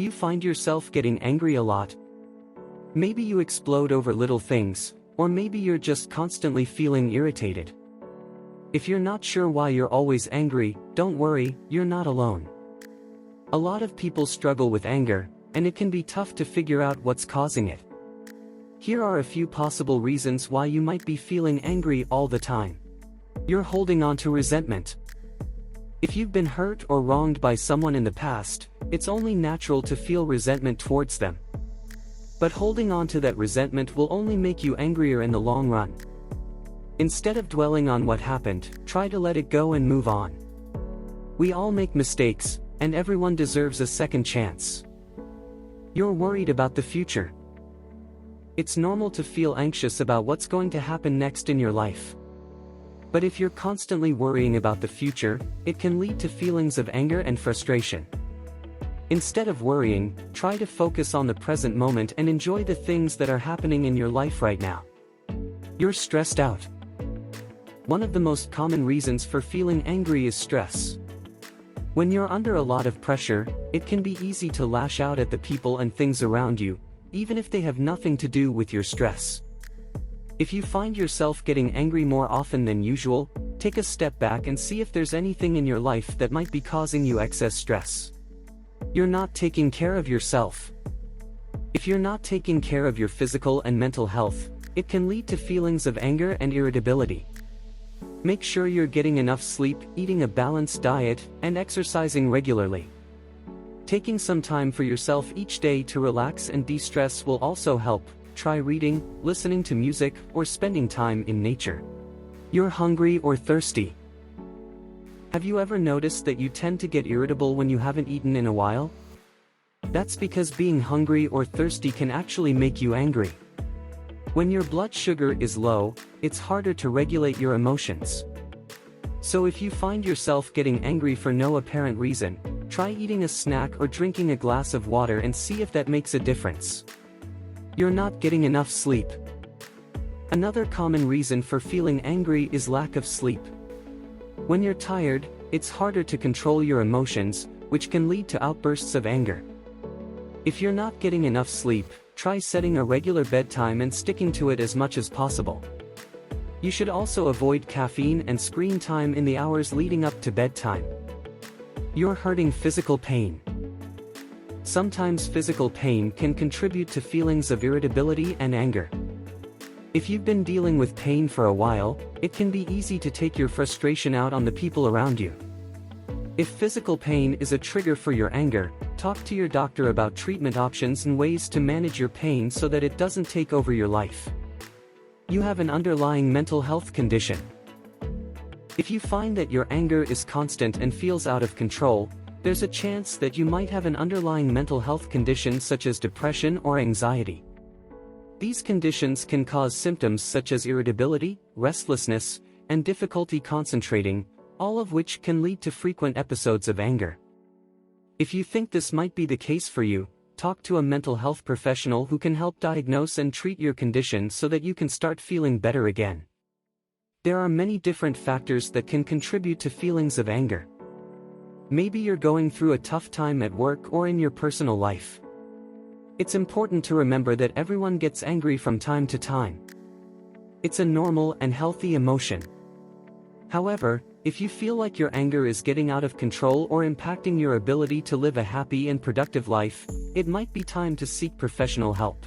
Do you find yourself getting angry a lot? Maybe you explode over little things, or maybe you're just constantly feeling irritated. If you're not sure why you're always angry, don't worry, you're not alone. A lot of people struggle with anger, and it can be tough to figure out what's causing it. Here are a few possible reasons why you might be feeling angry all the time. You're holding on to resentment. If you've been hurt or wronged by someone in the past, it's only natural to feel resentment towards them. But holding on to that resentment will only make you angrier in the long run. Instead of dwelling on what happened, try to let it go and move on. We all make mistakes, and everyone deserves a second chance. You're worried about the future. It's normal to feel anxious about what's going to happen next in your life. But if you're constantly worrying about the future, it can lead to feelings of anger and frustration. Instead of worrying, try to focus on the present moment and enjoy the things that are happening in your life right now. You're stressed out. One of the most common reasons for feeling angry is stress. When you're under a lot of pressure, it can be easy to lash out at the people and things around you, even if they have nothing to do with your stress. If you find yourself getting angry more often than usual, take a step back and see if there's anything in your life that might be causing you excess stress. You're not taking care of yourself. If you're not taking care of your physical and mental health, it can lead to feelings of anger and irritability. Make sure you're getting enough sleep, eating a balanced diet, and exercising regularly. Taking some time for yourself each day to relax and de-stress will also help. Try reading, listening to music, or spending time in nature. You're hungry or thirsty. Have you ever noticed that you tend to get irritable when you haven't eaten in a while? That's because being hungry or thirsty can actually make you angry. When your blood sugar is low, it's harder to regulate your emotions. So if you find yourself getting angry for no apparent reason, try eating a snack or drinking a glass of water and see if that makes a difference. You're not getting enough sleep. Another common reason for feeling angry is lack of sleep. When you're tired, it's harder to control your emotions, which can lead to outbursts of anger. If you're not getting enough sleep, try setting a regular bedtime and sticking to it as much as possible. You should also avoid caffeine and screen time in the hours leading up to bedtime. You're hurting physical pain. Sometimes physical pain can contribute to feelings of irritability and anger. If you've been dealing with pain for a while, it can be easy to take your frustration out on the people around you. If physical pain is a trigger for your anger, talk to your doctor about treatment options and ways to manage your pain so that it doesn't take over your life. You have an underlying mental health condition. If you find that your anger is constant and feels out of control, there's a chance that you might have an underlying mental health condition such as depression or anxiety. These conditions can cause symptoms such as irritability, restlessness, and difficulty concentrating, all of which can lead to frequent episodes of anger. If you think this might be the case for you, talk to a mental health professional who can help diagnose and treat your condition so that you can start feeling better again. There are many different factors that can contribute to feelings of anger. Maybe you're going through a tough time at work or in your personal life. It's important to remember that everyone gets angry from time to time. It's a normal and healthy emotion. However, if you feel like your anger is getting out of control or impacting your ability to live a happy and productive life, it might be time to seek professional help.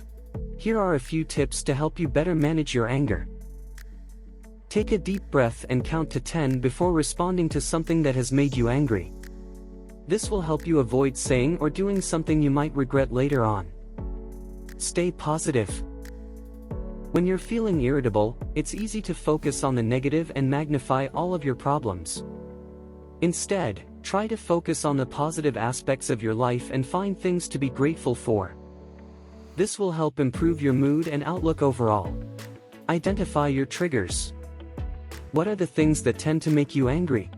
Here are a few tips to help you better manage your anger. Take a deep breath and count to 10 before responding to something that has made you angry. This will help you avoid saying or doing something you might regret later on. Stay positive. When you're feeling irritable, it's easy to focus on the negative and magnify all of your problems. Instead, try to focus on the positive aspects of your life and find things to be grateful for. This will help improve your mood and outlook overall. Identify your triggers. What are the things that tend to make you angry?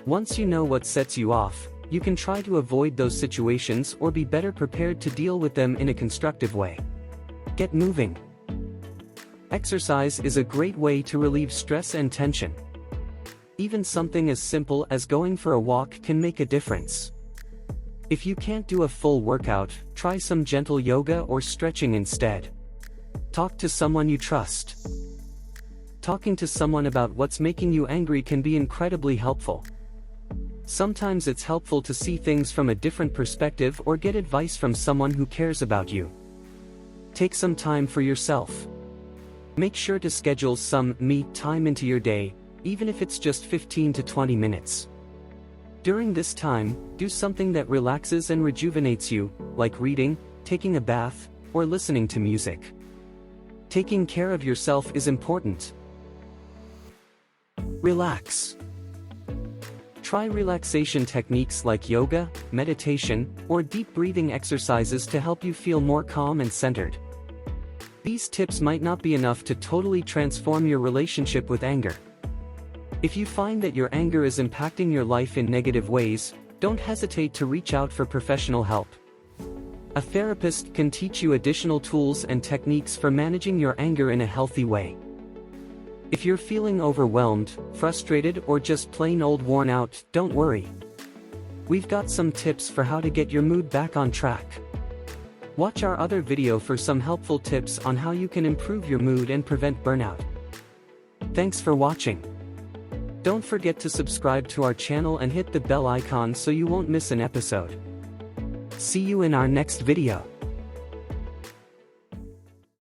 Once you know what sets you off, you can try to avoid those situations or be better prepared to deal with them in a constructive way. Get moving. Exercise is a great way to relieve stress and tension. Even something as simple as going for a walk can make a difference. If you can't do a full workout, try some gentle yoga or stretching instead. Talk to someone you trust. Talking to someone about what's making you angry can be incredibly helpful. Sometimes it's helpful to see things from a different perspective or get advice from someone who cares about you. Take some time for yourself. Make sure to schedule some me time into your day, even if it's just 15 to 20 minutes. During this time, do something that relaxes and rejuvenates you, like reading, taking a bath, or listening to music. Taking care of yourself is important. Relax. Try relaxation techniques like yoga, meditation, or deep breathing exercises to help you feel more calm and centered. These tips might not be enough to totally transform your relationship with anger. If you find that your anger is impacting your life in negative ways, don't hesitate to reach out for professional help. A therapist can teach you additional tools and techniques for managing your anger in a healthy way. If you're feeling overwhelmed, frustrated, or just plain old worn out, don't worry. We've got some tips for how to get your mood back on track. Watch our other video for some helpful tips on how you can improve your mood and prevent burnout. Thanks for watching. Don't forget to subscribe to our channel and hit the bell icon so you won't miss an episode. See you in our next video.